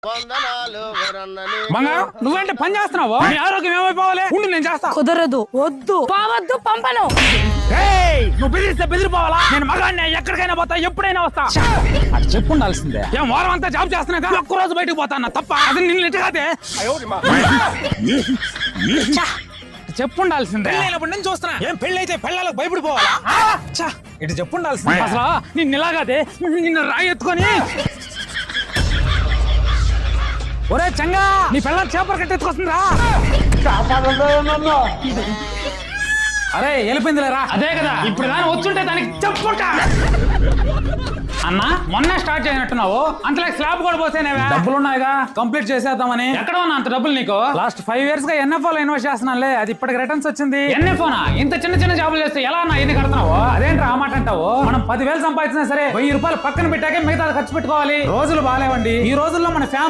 బంగారం నువ్వేంటి పని చేస్తున్నావు? నీ ఆరోగ్యం ఏమైపోవాలి? ఉండి నేను చేస్తా. కుదరదు, వద్దు, పోవద్దు, పంపను. నువ్వు బెదిరిస్తే బెదిరిపోవాలా? నేను మగాడిని, ఎక్కడికైనా పోతా, ఎప్పుడైనా వస్తా. అది చెప్పు ఉండాల్సిందే. ఏం వారం అంతా జాబ్ చేస్తున్నా ఒక్క రోజు బయటకు పోతా అన్న తప్ప. అది నిన్ను ఎట్టగాదే చెప్పు ఉండాల్సిందే. నేను చూస్తున్నా. ఏం పెళ్లి అయితే పెళ్ళాలకు భయపడిపోవాలా? ఇటు చెప్పు ఉండాల్సిందే. అసలు నిన్ను ఇలాగాదే నిన్ను రాయి ఎత్తుకొని ఒరే చంగా నీ పిల్లలు చేపలు కట్టెత్తుకొస్తుందిరా. అరే వెళ్ళిపోయిందిలేరా. అదే కదా ఇప్పుడు కానీ వచ్చుంటే దానికి చెప్పుకుంటా. అన్నా మొన్న స్టార్ట్ చేయనట్టున్నావు, అంతలో స్లాబ్ కూడా పోసేనేవా? డబ్బులు ఉన్నాయిగా, కంప్లీట్ చేసేద్దామని. ఎక్కడ ఉన్నా అంత డబ్బులు నీకు? లాస్ట్ 5 years గా NFO లో ఇన్వెస్ట్ చేస్తున్నానులే, అది ఇప్పటికి రిటర్న్స్ వచ్చింది. NFOనా? ఇంత చిన్న చిన్న జాబులు చేస్తే ఎలా అన్నా ఎన్ని కడుతున్నావు? అదేంటి ఆ మాట అంటావు? మనం 10,000 సంపాదించినా సరే 1000 రూపాయలు పక్కన పెట్టాకే మిగతా ఖర్చు పెట్టుకోవాలి. రోజులు బాగాలేవండి ఈ రోజుల్లో. మన ఫ్యామిలీ